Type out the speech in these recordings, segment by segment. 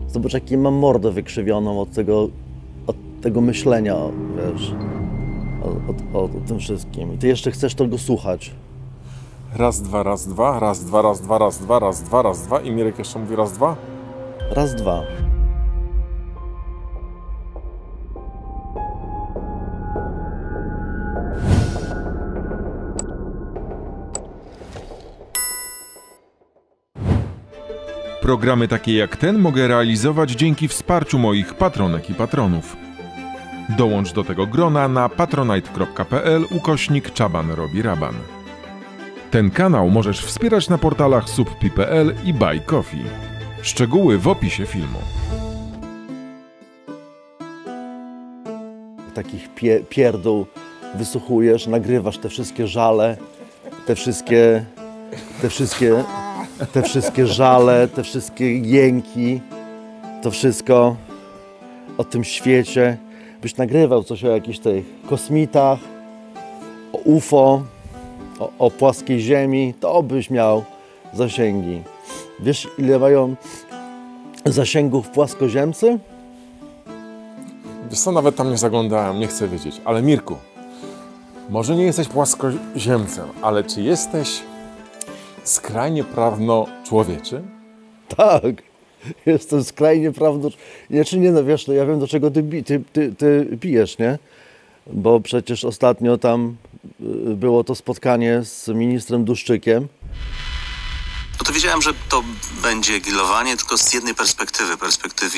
Zobacz, jaką mam mordę wykrzywioną od tego myślenia, wiesz, o tym wszystkim. I ty jeszcze chcesz tego słuchać. Raz, dwa, raz, dwa, raz, dwa, raz, dwa, raz, dwa, raz, dwa, raz, dwa. I Mirek jeszcze mówi raz, dwa? Raz, dwa. Programy takie jak ten mogę realizować dzięki wsparciu moich patronek i patronów. Dołącz do tego grona na patronite.pl/Czaban robi raban. Ten kanał możesz wspierać na portalach subpi.pl i Buy Coffee. Szczegóły w opisie filmu. Takich pierdół wysłuchujesz, nagrywasz te wszystkie żale, te wszystkie żale, te wszystkie jęki, to wszystko o tym świecie. Byś nagrywał coś o jakichś tych kosmitach, o UFO, o płaskiej ziemi, to byś miał zasięgi. Wiesz, ile mają zasięgów płaskoziemcy? Wiesz co, nawet tam nie zaglądałem, nie chcę wiedzieć. Ale Mirku, może nie jesteś płaskoziemcem, ale czy jesteś skrajnie prawno-człowieczy? Tak, jestem skrajnie prawdą. Nie, no wiesz, no ja wiem, do czego ty pijesz, nie? Bo przecież ostatnio tam było to spotkanie z ministrem Duszczykiem. No to wiedziałem, że to będzie grillowanie, tylko z jednej perspektywy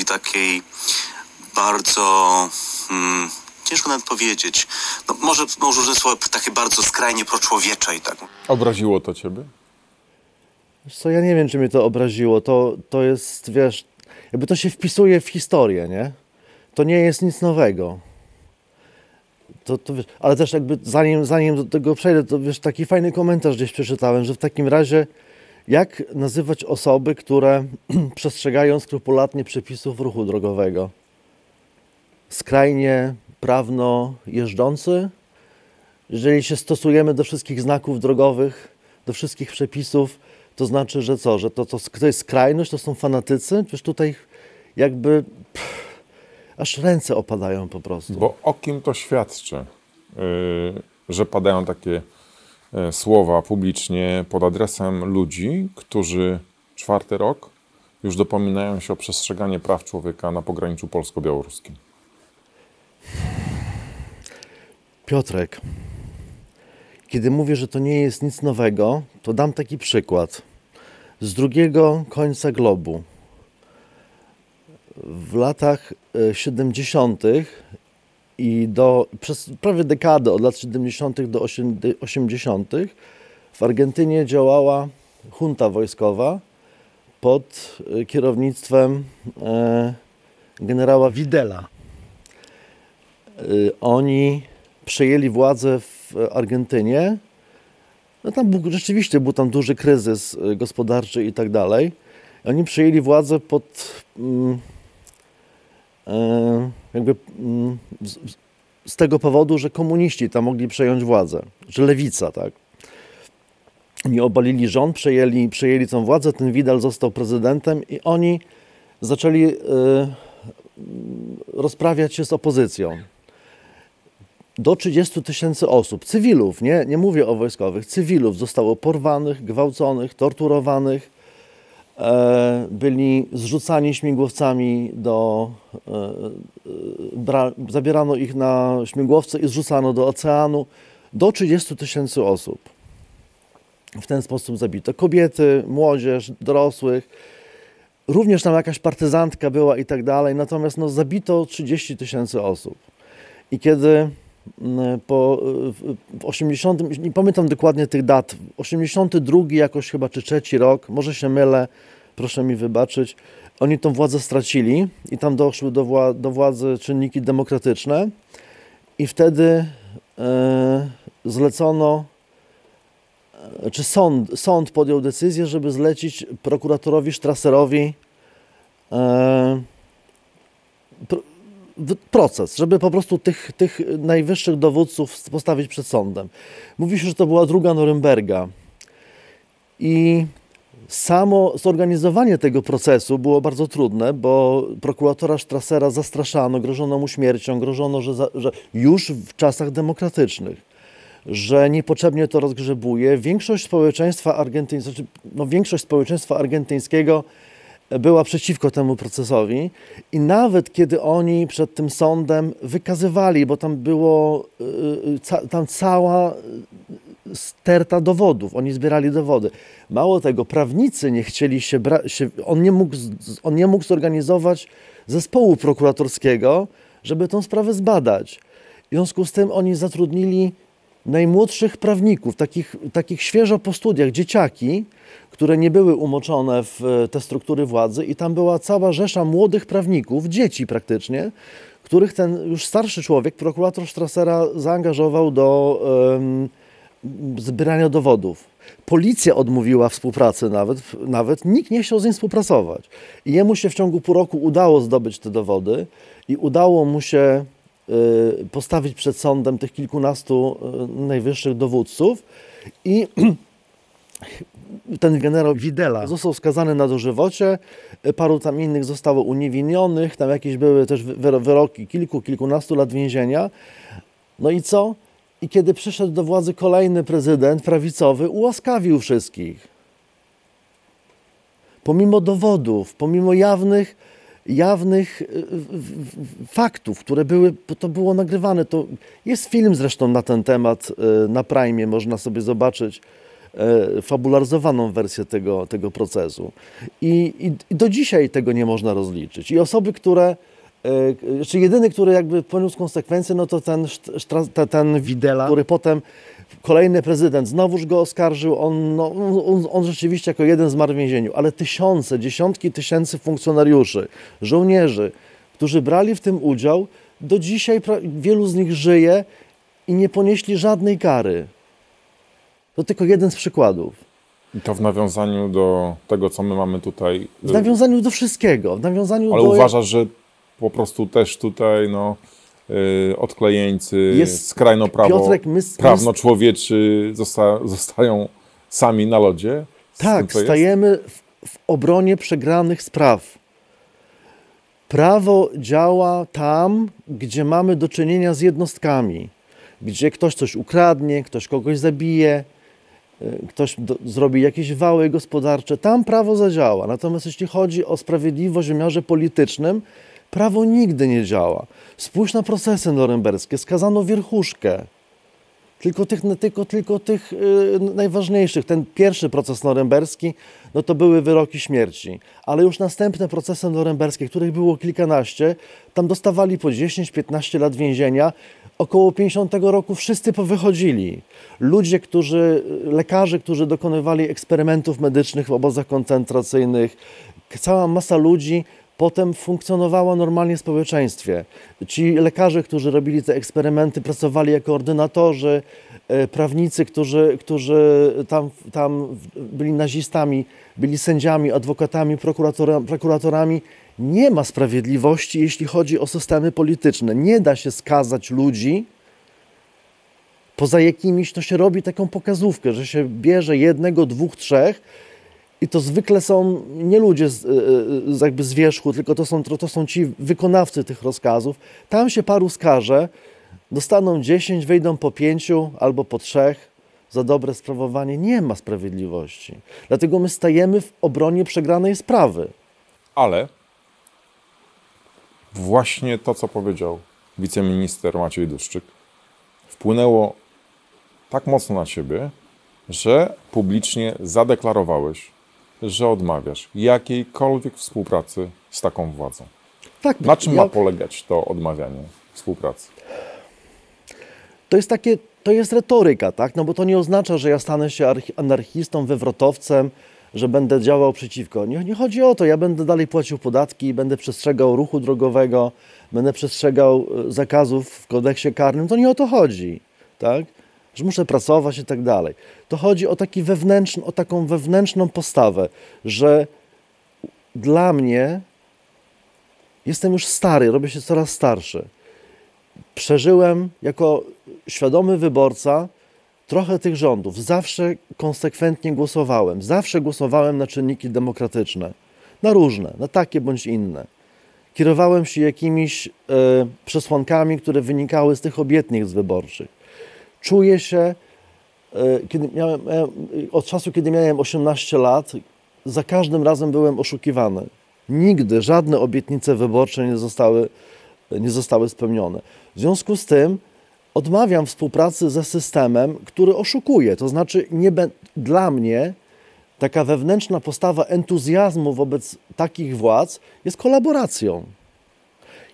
takiej bardzo, ciężko nawet powiedzieć, no może użyć słowa takie bardzo skrajnie proczłowieczej, tak. Obraziło to ciebie? Wiesz co, ja nie wiem, czy mnie to obraziło. To jest, wiesz, jakby to się wpisuje w historię, nie? To nie jest nic nowego. To wiesz, ale też jakby zanim do tego przejdę, to wiesz, taki fajny komentarz gdzieś przeczytałem, że w takim razie jak nazywać osoby, które przestrzegają skrupulatnie przepisów ruchu drogowego? Skrajnie prawno jeżdżący? Jeżeli się stosujemy do wszystkich znaków drogowych, do wszystkich przepisów, to znaczy, że co? Że to jest skrajność, to są fanatycy? Przecież tutaj jakby aż ręce opadają po prostu. Bo o kim to świadczy, że padają takie słowa publicznie pod adresem ludzi, którzy 4. rok już dopominają się o przestrzeganie praw człowieka na pograniczu polsko-białoruskim? Piotrek, kiedy mówię, że to nie jest nic nowego, to dam taki przykład. Z drugiego końca globu. W latach 70. i przez prawie dekadę, od lat 70. do 80. w Argentynie działała junta wojskowa pod kierownictwem generała Videla. Oni przejęli władzę w Argentynie. No tam rzeczywiście był tam duży kryzys gospodarczy i tak dalej. Oni przejęli władzę z tego powodu, że komuniści tam mogli przejąć władzę, że lewica, tak. Oni obalili rząd, przejęli tą władzę, ten Vidal został prezydentem i oni zaczęli rozprawiać się z opozycją. Do 30 000 osób, cywilów, nie mówię o wojskowych, cywilów zostało porwanych, gwałconych, torturowanych, byli zrzucani śmigłowcami zabierano ich na śmigłowce i zrzucano do oceanu. Do 30 000 osób. W ten sposób zabito kobiety, młodzież, dorosłych. Również tam jakaś partyzantka była i tak dalej, natomiast zabito 30 000 osób. I kiedy w 80, nie pamiętam dokładnie tych dat, 82 jakoś chyba, czy 3 rok, może się mylę, proszę mi wybaczyć, oni tą władzę stracili i tam doszły do władzy czynniki demokratyczne i wtedy zlecono, czy sąd podjął decyzję, żeby zlecić prokuratorowi Strasserowi proces, żeby po prostu tych najwyższych dowódców postawić przed sądem. Mówi się, że to była druga Norymberga. I samo zorganizowanie tego procesu było bardzo trudne, bo prokuratora Strassera zastraszano, grożono mu śmiercią, grożono, że już w czasach demokratycznych, że niepotrzebnie to rozgrzebuje. Większość społeczeństwa argentyńskiego była przeciwko temu procesowi i nawet kiedy oni przed tym sądem wykazywali, bo tam było cała sterta dowodów, oni zbierali dowody. Mało tego, prawnicy nie chcieli on nie mógł zorganizować zespołu prokuratorskiego, żeby tę sprawę zbadać. W związku z tym oni zatrudnili najmłodszych prawników, takich świeżo po studiach, dzieciaki, które nie były umoczone w te struktury władzy i tam była cała rzesza młodych prawników, dzieci praktycznie, których ten już starszy człowiek, prokurator Strassera, zaangażował do zbierania dowodów. Policja odmówiła współpracy nawet nikt nie chciał z nim współpracować. I jemu się w ciągu pół roku udało zdobyć te dowody i udało mu się postawić przed sądem tych kilkunastu najwyższych dowódców i ten generał Videla został skazany na dożywocie, paru tam innych zostało uniewinnionych, tam jakieś były też wyroki kilkunastu lat więzienia. No i co? I kiedy przyszedł do władzy kolejny prezydent prawicowy, ułaskawił wszystkich. Pomimo dowodów, pomimo jawnych faktów, które były, to było nagrywane. To jest film zresztą na ten temat na Prime, można sobie zobaczyć fabularyzowaną wersję tego procesu. I do dzisiaj tego nie można rozliczyć. I osoby, jedyny, który jakby poniósł konsekwencje, no to ten Videla, który potem kolejny prezydent znowuż go oskarżył, on rzeczywiście jako jeden zmarł w więzieniu, ale dziesiątki tysięcy funkcjonariuszy, żołnierzy, którzy brali w tym udział, do dzisiaj wielu z nich żyje i nie ponieśli żadnej kary. To tylko jeden z przykładów. I to w nawiązaniu do tego, co my mamy tutaj. W nawiązaniu do wszystkiego. Ale uważasz, że po prostu też tutaj odklejeńcy, skrajno prawno-człowieczy zostają sami na lodzie? Tak, stajemy w obronie przegranych spraw. Prawo działa tam, gdzie mamy do czynienia z jednostkami. Gdzie ktoś coś ukradnie, ktoś kogoś zabije, ktoś zrobi jakieś wały gospodarcze. Tam prawo zadziała. Natomiast jeśli chodzi o sprawiedliwość w wymiarze politycznym, prawo nigdy nie działa. Spójrz na procesy norymberskie. Skazano wierchuszkę. Tylko tych najważniejszych. Ten pierwszy proces norymberski, no to były wyroki śmierci. Ale już następne procesy norymberskie, których było kilkanaście, tam dostawali po 10-15 lat więzienia. Około 50 roku wszyscy powychodzili. Lekarze, którzy dokonywali eksperymentów medycznych w obozach koncentracyjnych, cała masa ludzi potem funkcjonowała normalnie w społeczeństwie. Ci lekarze, którzy robili te eksperymenty, pracowali jako ordynatorzy, prawnicy, którzy tam byli nazistami, byli sędziami, adwokatami, prokuratorami. Nie ma sprawiedliwości, jeśli chodzi o systemy polityczne. Nie da się skazać ludzi poza jakimiś, to się robi taką pokazówkę, że się bierze jednego, dwóch, trzech i to zwykle są nie ludzie jakby z wierzchu, tylko to są ci wykonawcy tych rozkazów. Tam się paru skaże, dostaną 10, wyjdą po 5 albo po 3 za dobre sprawowanie. Nie ma sprawiedliwości. Dlatego my stajemy w obronie przegranej sprawy. Ale właśnie to, co powiedział wiceminister Maciej Duszczyk, wpłynęło tak mocno na ciebie, że publicznie zadeklarowałeś, że odmawiasz jakiejkolwiek współpracy z taką władzą. Tak, na czym ma polegać to odmawianie współpracy? To jest retoryka, tak? No bo to nie oznacza, że ja stanę się anarchistą, wywrotowcem, że będę działał przeciwko. Nie chodzi o to, ja będę dalej płacił podatki, będę przestrzegał ruchu drogowego, będę przestrzegał zakazów w kodeksie karnym. To nie o to chodzi, tak? Że muszę pracować i tak dalej. To chodzi o taką wewnętrzną postawę, że dla mnie, jestem już stary, robię się coraz starszy. Przeżyłem jako świadomy wyborca trochę tych rządów zawsze konsekwentnie głosowałem. Zawsze głosowałem na czynniki demokratyczne. Na różne, na takie bądź inne. Kierowałem się jakimiś przesłankami, które wynikały z tych obietnic wyborczych. Czuję się, od czasu, kiedy miałem 18 lat, za każdym razem byłem oszukiwany. Nigdy żadne obietnice wyborcze nie zostały spełnione. W związku z tym odmawiam współpracy ze systemem, który oszukuje. To znaczy dla mnie taka wewnętrzna postawa entuzjazmu wobec takich władz jest kolaboracją.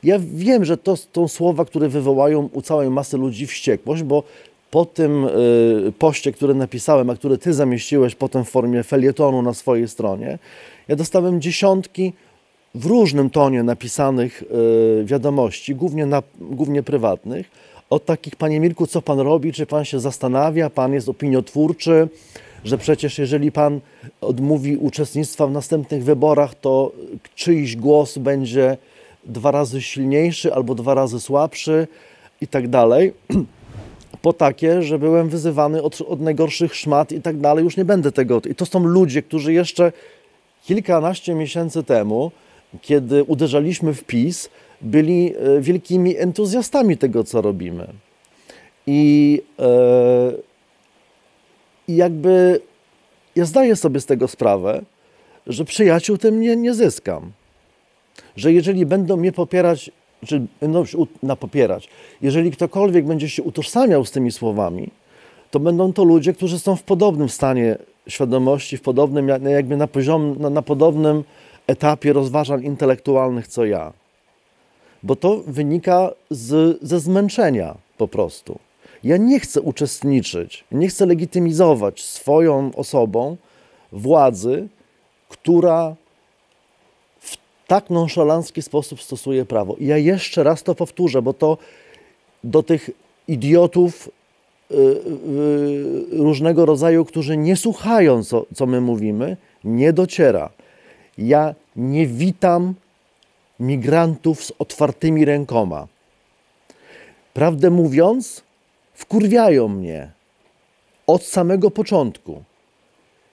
Ja wiem, że to są słowa, które wywołają u całej masy ludzi wściekłość, bo po tym poście, który napisałem, a który ty zamieściłeś potem w formie felietonu na swojej stronie, ja dostałem dziesiątki w różnym tonie napisanych wiadomości, głównie prywatnych, od takich: panie Mirku, co pan robi, czy pan się zastanawia, pan jest opiniotwórczy, że przecież jeżeli pan odmówi uczestnictwa w następnych wyborach, to czyjś głos będzie 2 razy silniejszy albo 2 razy słabszy i tak dalej. Po takie, że byłem wyzywany od najgorszych szmat i tak dalej, już nie będę tego. I to są ludzie, którzy jeszcze kilkanaście miesięcy temu, kiedy uderzaliśmy w PiS, byli wielkimi entuzjastami tego, co robimy. I jakby ja zdaję sobie z tego sprawę, że przyjaciół tym nie zyskam. Że jeżeli będą mnie popierać, czy będą się popierać, jeżeli ktokolwiek będzie się utożsamiał z tymi słowami, to będą to ludzie, którzy są w podobnym stanie świadomości, w podobnym, jakby na podobnym etapie rozważań intelektualnych co ja. Bo to wynika ze zmęczenia po prostu. Ja nie chcę uczestniczyć, nie chcę legitymizować swoją osobą władzy, która w tak nonszalancki sposób stosuje prawo. I ja jeszcze raz to powtórzę, bo to do tych idiotów różnego rodzaju, którzy nie słuchają, co my mówimy, nie dociera. Ja nie witam migrantów z otwartymi rękoma. Prawdę mówiąc, wkurwiają mnie od samego początku.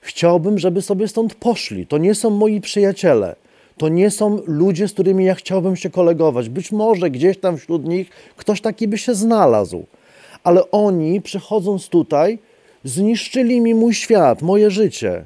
Chciałbym, żeby sobie stąd poszli. To nie są moi przyjaciele. To nie są ludzie, z którymi ja chciałbym się kolegować. Być może gdzieś tam wśród nich ktoś taki by się znalazł. Ale oni, przychodząc tutaj, zniszczyli mi mój świat, moje życie,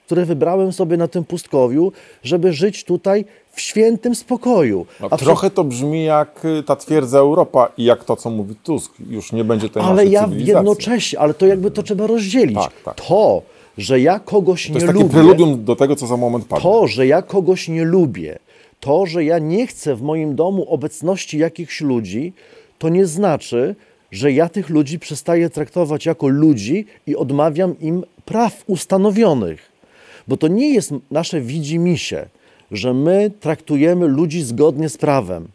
które wybrałem sobie na tym pustkowiu, żeby żyć tutaj w świętym spokoju. No, trochę to brzmi jak ta twierdza Europa i jak to, co mówi Tusk. Już nie będzie tej naszej cywilizacji. Jednocześnie, ale to jakby to trzeba rozdzielić. Tak. To, że ja kogoś nie lubię... To jest takie preludium do tego, co za moment padnie. To, że ja kogoś nie lubię, to, że ja nie chcę w moim domu obecności jakichś ludzi, to nie znaczy, że ja tych ludzi przestaję traktować jako ludzi i odmawiam im praw ustanowionych. Bo to nie jest nasze widzimisię, że my traktujemy ludzi zgodnie z prawem.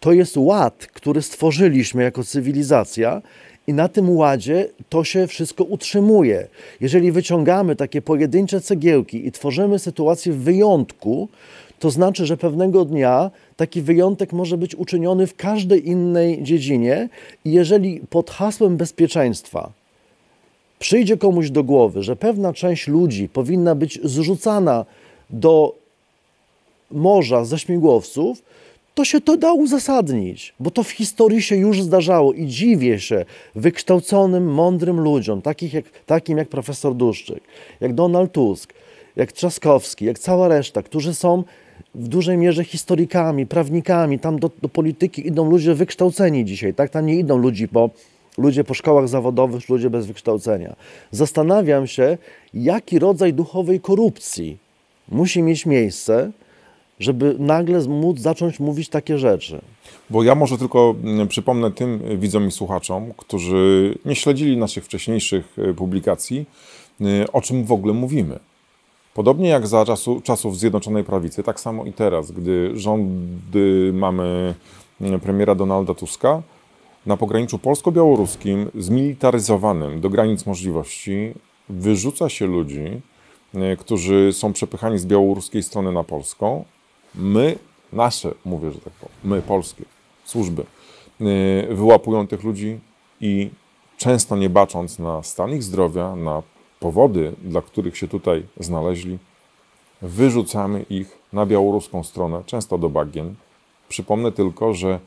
To jest ład, który stworzyliśmy jako cywilizacja i na tym ładzie to się wszystko utrzymuje. Jeżeli wyciągamy takie pojedyncze cegiełki i tworzymy sytuację wyjątku, to znaczy, że pewnego dnia taki wyjątek może być uczyniony w każdej innej dziedzinie i jeżeli pod hasłem bezpieczeństwa przyjdzie komuś do głowy, że pewna część ludzi powinna być zrzucana do morza ze śmigłowców, to się to da uzasadnić, bo to w historii się już zdarzało i dziwię się wykształconym, mądrym ludziom, takim jak profesor Duszczyk, jak Donald Tusk, jak Trzaskowski, jak cała reszta, którzy są w dużej mierze historykami, prawnikami, tam do polityki idą ludzie wykształceni dzisiaj, tak? Tam nie idą ludzie po szkołach zawodowych, ludzie bez wykształcenia. Zastanawiam się, jaki rodzaj duchowej korupcji musi mieć miejsce, żeby nagle móc zacząć mówić takie rzeczy. Bo ja może tylko przypomnę tym widzom i słuchaczom, którzy nie śledzili naszych wcześniejszych publikacji, o czym w ogóle mówimy. Podobnie jak za czasów Zjednoczonej Prawicy, tak samo i teraz, gdy rządy mamy premiera Donalda Tuska, na pograniczu polsko-białoruskim, zmilitaryzowanym do granic możliwości, wyrzuca się ludzi, którzy są przepychani z białoruskiej strony na polską. Polskie służby, wyłapują tych ludzi i często nie bacząc na stan ich zdrowia, na powody, dla których się tutaj znaleźli, wyrzucamy ich na białoruską stronę, często do bagien. Przypomnę tylko, że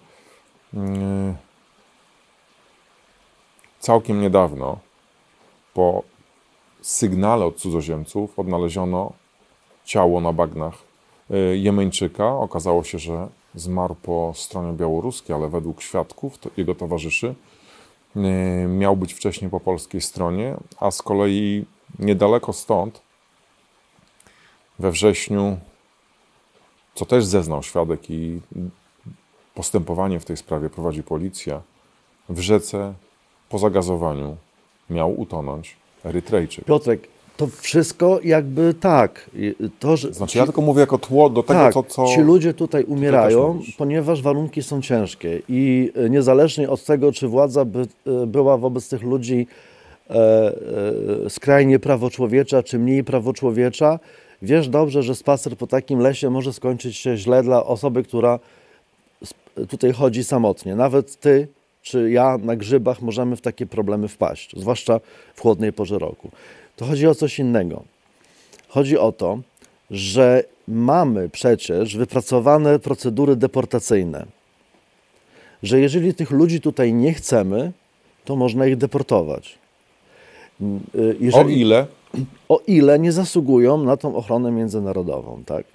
całkiem niedawno po sygnale od cudzoziemców odnaleziono ciało na bagnach Jemeńczyka. Okazało się, że zmarł po stronie białoruskiej, ale według świadków, jego towarzyszy, miał być wcześniej po polskiej stronie, a z kolei niedaleko stąd, we wrześniu, co też zeznał świadek i postępowanie w tej sprawie prowadzi policja, w rzece po zagazowaniu miał utonąć Erytrejczyk. Piotrek, to wszystko jakby tak. To, że Znaczy ja tylko mówię jako tło do tego, tak, co... ci ludzie tutaj umierają, mówisz. ponieważ warunki są ciężkie i niezależnie od tego, czy władza była wobec tych ludzi skrajnie prawoczłowiecza, czy mniej prawoczłowiecza, wiesz dobrze, że spacer po takim lesie może skończyć się źle dla osoby, która tutaj chodzi samotnie. Nawet ty czy ja na grzybach możemy w takie problemy wpaść, zwłaszcza w chłodnej porze roku. To chodzi o coś innego. Chodzi o to, że mamy przecież wypracowane procedury deportacyjne, że jeżeli tych ludzi tutaj nie chcemy, to można ich deportować. O ile? O ile nie zasługują na tą ochronę międzynarodową, tak?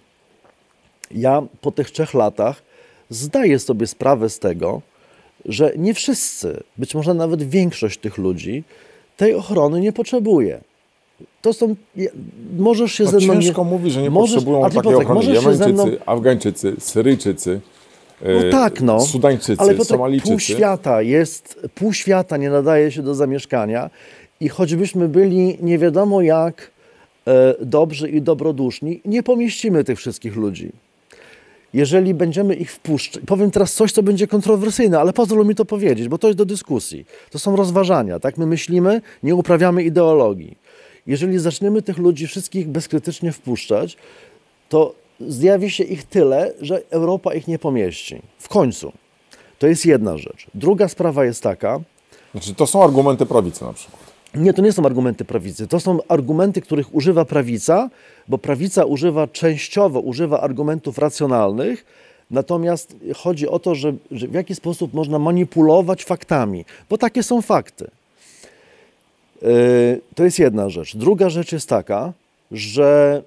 Ja po tych 3 latach zdaję sobie sprawę z tego, że nie wszyscy, być może nawet większość tych ludzi tej ochrony nie potrzebuje. To są, możesz się ze mną... Ciężko mówi, że nie potrzebują takiej ochrony. Jemeńczycy, Afgańczycy, Syryjczycy, Sudańczycy, ale Piotrek, Somalijczycy. Pół świata nie nadaje się do zamieszkania i choćbyśmy byli nie wiadomo jak dobrzy i dobroduszni, nie pomieścimy tych wszystkich ludzi. Jeżeli będziemy ich wpuszczać, powiem teraz coś, co będzie kontrowersyjne, ale pozwól mi to powiedzieć, bo to jest do dyskusji. To są rozważania, tak? My myślimy, nie uprawiamy ideologii. Jeżeli zaczniemy tych ludzi wszystkich bezkrytycznie wpuszczać, to zjawi się ich tyle, że Europa ich nie pomieści. W końcu. To jest jedna rzecz. Druga sprawa jest taka... Znaczy, to są argumenty prawicy na przykład. Nie, to nie są argumenty prawicy. To są argumenty, których używa prawica, bo prawica częściowo używa argumentów racjonalnych, natomiast chodzi o to, że w jaki sposób można manipulować faktami, bo takie są fakty. To jest jedna rzecz. Druga rzecz jest taka, że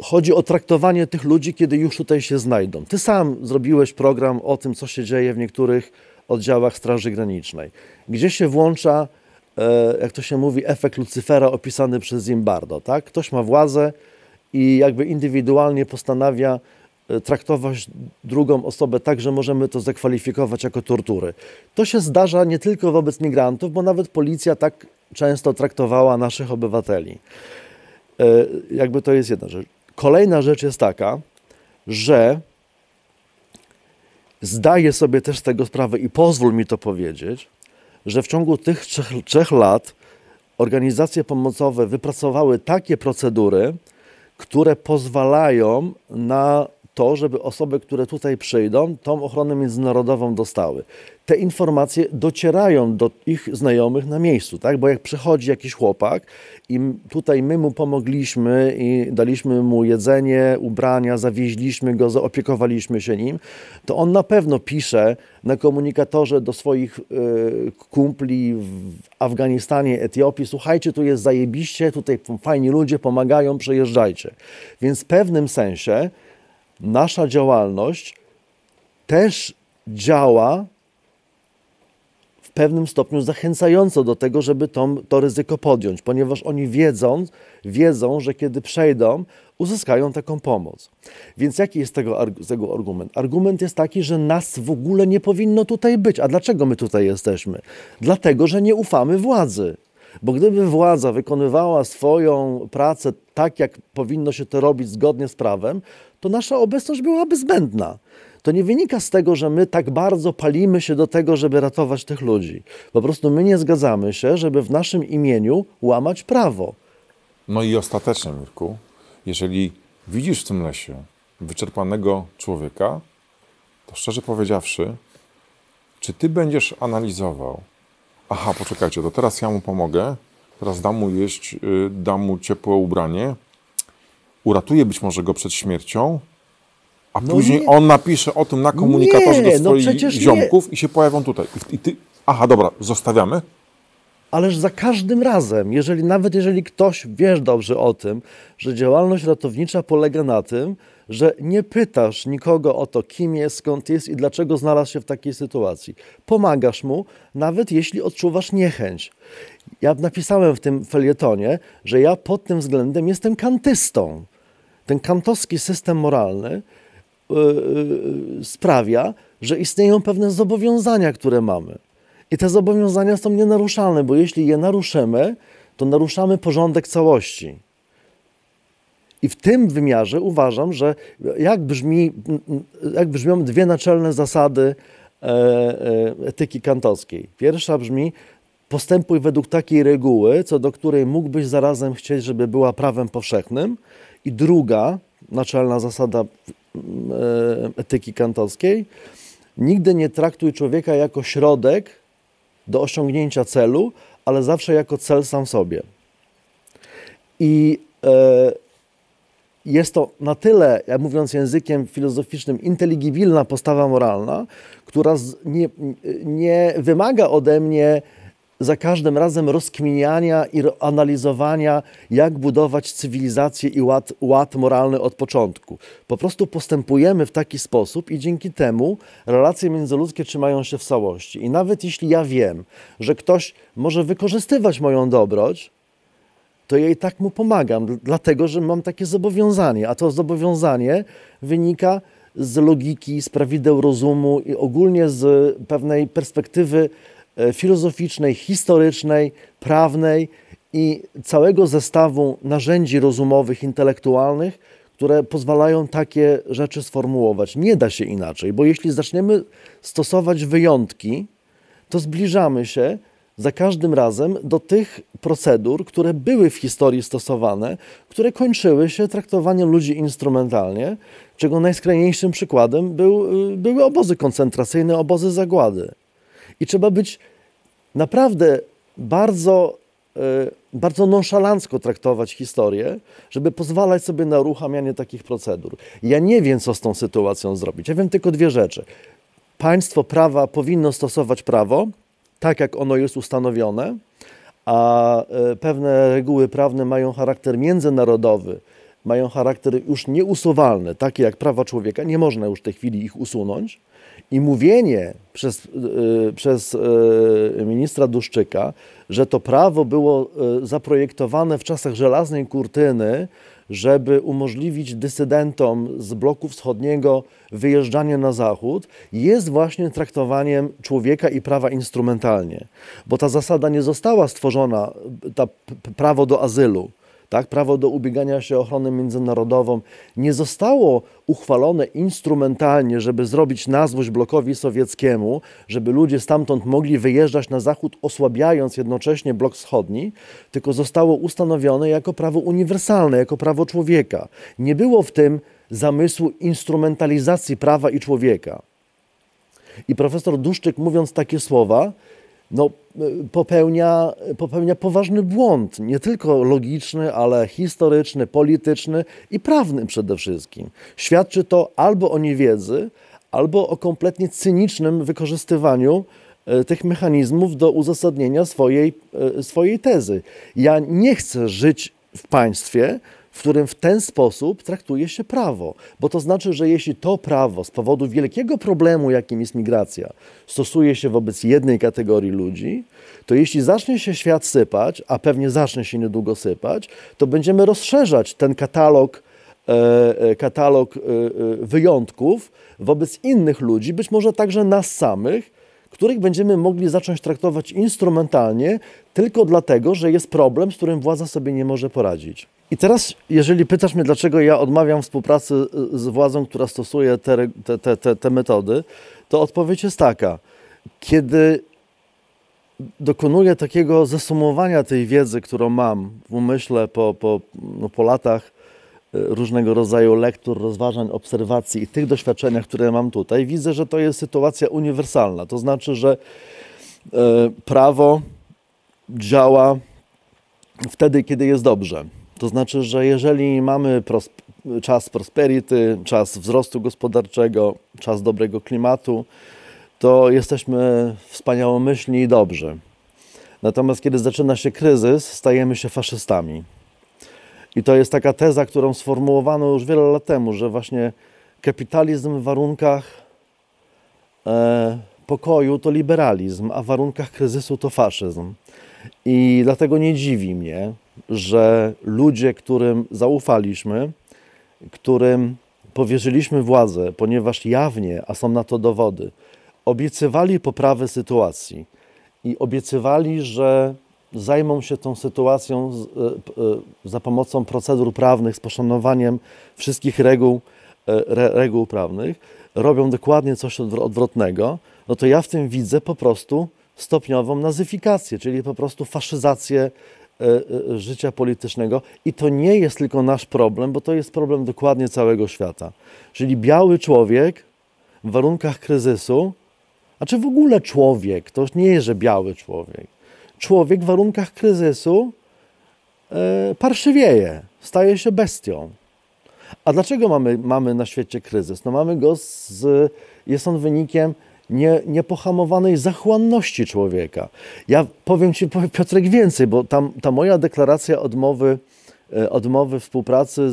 chodzi o traktowanie tych ludzi, kiedy już tutaj się znajdą. Ty sam zrobiłeś program o tym, co się dzieje w niektórych oddziałach Straży Granicznej, gdzie się włącza, jak to się mówi, efekt Lucyfera opisany przez Zimbardo. Tak? Ktoś ma władzę i jakby indywidualnie postanawia traktować drugą osobę tak, że możemy to zakwalifikować jako tortury. To się zdarza nie tylko wobec migrantów, bo nawet policja tak często traktowała naszych obywateli. Jakby to jest jedna rzecz. Kolejna rzecz jest taka, że zdaję sobie też z tego sprawę i pozwól mi to powiedzieć, że w ciągu tych 3 lat organizacje pomocowe wypracowały takie procedury, które pozwalają na to, żeby osoby, które tutaj przyjdą, tą ochronę międzynarodową dostały. Te informacje docierają do ich znajomych na miejscu, tak? Bo jak przychodzi jakiś chłopak i tutaj my mu pomogliśmy i daliśmy mu jedzenie, ubrania, zawieźliśmy go, zaopiekowaliśmy się nim, to on na pewno pisze na komunikatorze do swoich kumpli w Afganistanie, Etiopii: słuchajcie, tu jest zajebiście, tutaj fajni ludzie pomagają, przyjeżdżajcie. Więc w pewnym sensie nasza działalność też działa w pewnym stopniu zachęcająco do tego, żeby to ryzyko podjąć, ponieważ oni wiedzą, że kiedy przejdą, uzyskają taką pomoc. Więc jaki jest tego argument? Argument jest taki, że nas w ogóle nie powinno tutaj być. A dlaczego my tutaj jesteśmy? Dlatego, że nie ufamy władzy. Bo gdyby władza wykonywała swoją pracę tak, jak powinno się to robić zgodnie z prawem, to nasza obecność byłaby zbędna. To nie wynika z tego, że my tak bardzo palimy się do tego, żeby ratować tych ludzi. Po prostu my nie zgadzamy się, żeby w naszym imieniu łamać prawo. No i ostatecznie, Mirku, jeżeli widzisz w tym lesie wyczerpanego człowieka, to szczerze powiedziawszy, czy ty będziesz analizował, aha, poczekajcie, to teraz ja mu pomogę, teraz dam mu jeść, dam mu ciepłe ubranie, uratuję być może go przed śmiercią, a później on napisze o tym na komunikatorze do swoich ziomków i się pojawią tutaj. I ty, aha, dobra, zostawiamy? Ależ za każdym razem, nawet jeżeli ktoś wiesz dobrze o tym, że działalność ratownicza polega na tym, że nie pytasz nikogo o to, kim jest, skąd jest i dlaczego znalazł się w takiej sytuacji. Pomagasz mu, nawet jeśli odczuwasz niechęć. Ja napisałem w tym felietonie, że ja pod tym względem jestem kantystą. Ten kantowski system moralny sprawia, że istnieją pewne zobowiązania, które mamy. I te zobowiązania są nienaruszalne, bo jeśli je naruszymy, to naruszamy porządek całości. I w tym wymiarze uważam, że jak brzmią dwie naczelne zasady etyki kantowskiej. Pierwsza brzmi: postępuj według takiej reguły, co do której mógłbyś zarazem chcieć, żeby była prawem powszechnym. I druga naczelna zasada etyki kantowskiej: nigdy nie traktuj człowieka jako środek do osiągnięcia celu, ale zawsze jako cel sam w sobie. I jest to na tyle, jak mówiąc językiem filozoficznym, inteligibilna postawa moralna, która nie wymaga ode mnie za każdym razem rozkminiania i analizowania, jak budować cywilizację i ład moralny od początku. Po prostu postępujemy w taki sposób i dzięki temu relacje międzyludzkie trzymają się w całości. I nawet jeśli ja wiem, że ktoś może wykorzystywać moją dobroć, to ja i tak mu pomagam, dlatego że mam takie zobowiązanie, a to zobowiązanie wynika z logiki, z prawideł rozumu i ogólnie z pewnej perspektywy filozoficznej, historycznej, prawnej i całego zestawu narzędzi rozumowych, intelektualnych, które pozwalają takie rzeczy sformułować. Nie da się inaczej, bo jeśli zaczniemy stosować wyjątki, to zbliżamy się za każdym razem do tych procedur, które były w historii stosowane, które kończyły się traktowaniem ludzi instrumentalnie, czego najskrajniejszym przykładem były obozy koncentracyjne, obozy zagłady. I trzeba być naprawdę bardzo nonszalancko traktować historię, żeby pozwalać sobie na uruchamianie takich procedur. Ja nie wiem, co z tą sytuacją zrobić. Ja wiem tylko dwie rzeczy. Państwo prawa powinno stosować prawo tak, jak ono jest ustanowione, a pewne reguły prawne mają charakter międzynarodowy, mają charakter już nieusuwalny, takie jak prawa człowieka. Nie można już w tej chwili ich usunąć. I mówienie przez ministra Duszczyka, że to prawo było zaprojektowane w czasach żelaznej kurtyny, żeby umożliwić dysydentom z bloku wschodniego wyjeżdżanie na zachód, jest właśnie traktowaniem człowieka i prawa instrumentalnie. Bo ta zasada nie została stworzona, prawo do azylu, tak? Prawo do ubiegania się o ochronę międzynarodową nie zostało uchwalone instrumentalnie, żeby zrobić na złość blokowi sowieckiemu, żeby ludzie stamtąd mogli wyjeżdżać na zachód, osłabiając jednocześnie blok wschodni, tylko zostało ustanowione jako prawo uniwersalne, jako prawo człowieka. Nie było w tym zamysłu instrumentalizacji prawa i człowieka. I profesor Duszczyk, mówiąc takie słowa, popełnia poważny błąd, nie tylko logiczny, ale historyczny, polityczny i prawny przede wszystkim. Świadczy to albo o niewiedzy, albo o kompletnie cynicznym wykorzystywaniu tych mechanizmów do uzasadnienia swojej tezy. Ja nie chcę żyć w państwie, w którym w ten sposób traktuje się prawo. Bo to znaczy, że jeśli to prawo z powodu wielkiego problemu, jakim jest migracja, stosuje się wobec jednej kategorii ludzi, to jeśli zacznie się świat sypać, a pewnie zacznie się niedługo sypać, to będziemy rozszerzać ten katalog wyjątków wobec innych ludzi, być może także nas samych, których będziemy mogli zacząć traktować instrumentalnie tylko dlatego, że jest problem, z którym władza sobie nie może poradzić. I teraz, jeżeli pytasz mnie, dlaczego ja odmawiam współpracy z władzą, która stosuje te metody, to odpowiedź jest taka. Kiedy dokonuję takiego zesumowania tej wiedzy, którą mam w umyśle po latach różnego rodzaju lektur, rozważań, obserwacji i tych doświadczeniach, które mam tutaj, widzę, że to jest sytuacja uniwersalna. To znaczy, że prawo działa wtedy, kiedy jest dobrze. To znaczy, że jeżeli mamy czas prosperity, czas wzrostu gospodarczego, czas dobrego klimatu, to jesteśmy wspaniałomyślni i dobrzy. Natomiast kiedy zaczyna się kryzys, stajemy się faszystami. I to jest taka teza, którą sformułowano już wiele lat temu, że właśnie kapitalizm w warunkach pokoju to liberalizm, a w warunkach kryzysu to faszyzm. I dlatego nie dziwi mnie, że ludzie, którym zaufaliśmy, którym powierzyliśmy władzę, ponieważ jawnie, a są na to dowody, obiecywali poprawę sytuacji i obiecywali, że zajmą się tą sytuacją za pomocą procedur prawnych, z poszanowaniem wszystkich reguł prawnych, robią dokładnie coś odwrotnego, no to ja w tym widzę po prostu stopniową nazyfikację, czyli po prostu faszyzację życia politycznego. I to nie jest tylko nasz problem, bo to jest problem dokładnie całego świata. Czyli biały człowiek w warunkach kryzysu, a czy w ogóle człowiek, to nie jest, że biały człowiek. Człowiek w warunkach kryzysu parszywieje, staje się bestią. A dlaczego mamy na świecie kryzys? No mamy go, jest on wynikiem niepohamowanej zachłanności człowieka. Ja powiem Ci, Piotrek, więcej, bo ta moja deklaracja odmowy współpracy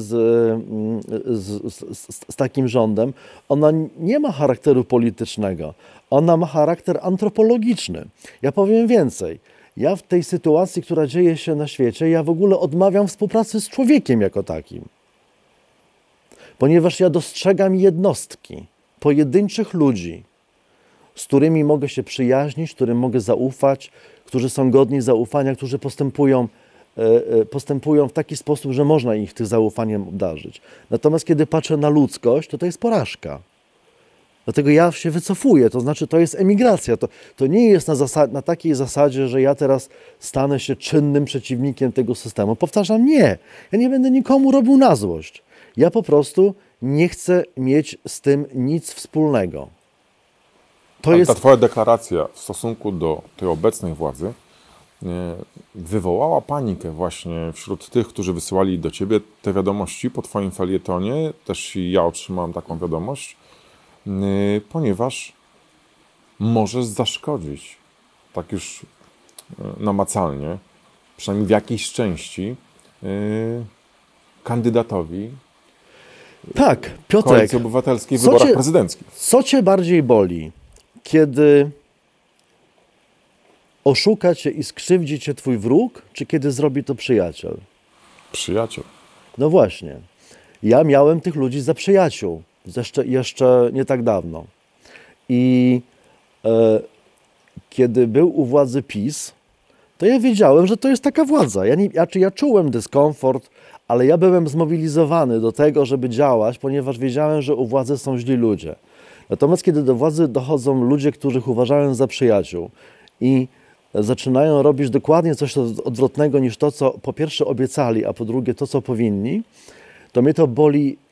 z takim rządem, ona nie ma charakteru politycznego. Ona ma charakter antropologiczny. Ja powiem więcej. Ja w tej sytuacji, która dzieje się na świecie, ja w ogóle odmawiam współpracy z człowiekiem jako takim. Ponieważ ja dostrzegam jednostki, pojedynczych ludzi, z którymi mogę się przyjaźnić, którym mogę zaufać, którzy są godni zaufania, którzy postępują w taki sposób, że można ich tym zaufaniem obdarzyć. Natomiast kiedy patrzę na ludzkość, to jest porażka. Dlatego ja się wycofuję, to znaczy to jest emigracja. To nie jest na takiej zasadzie, że ja teraz stanę się czynnym przeciwnikiem tego systemu. Powtarzam, nie. Ja nie będę nikomu robił na złość. Ja po prostu nie chcę mieć z tym nic wspólnego. Ta twoja deklaracja w stosunku do tej obecnej władzy wywołała panikę właśnie wśród tych, którzy wysyłali do ciebie te wiadomości po twoim felietonie. Też i ja otrzymałem taką wiadomość, ponieważ możesz zaszkodzić, tak już namacalnie, przynajmniej w jakiejś części, kandydatowi tak, Piotrek, Koalicji Obywatelskiej w wyborach prezydenckich. Co cię bardziej boli? Kiedy oszuka cię i skrzywdzi cię twój wróg, czy kiedy zrobi to przyjaciel? Przyjaciel. No właśnie. Ja miałem tych ludzi za przyjaciół. Jeszcze nie tak dawno. I kiedy był u władzy PiS, to ja wiedziałem, że to jest taka władza. Ja czułem dyskomfort, ale ja byłem zmobilizowany do tego, żeby działać, ponieważ wiedziałem, że u władzy są źli ludzie. Natomiast kiedy do władzy dochodzą ludzie, których uważałem za przyjaciół i zaczynają robić dokładnie coś odwrotnego niż to, co po pierwsze obiecali, a po drugie to, co powinni, to mnie to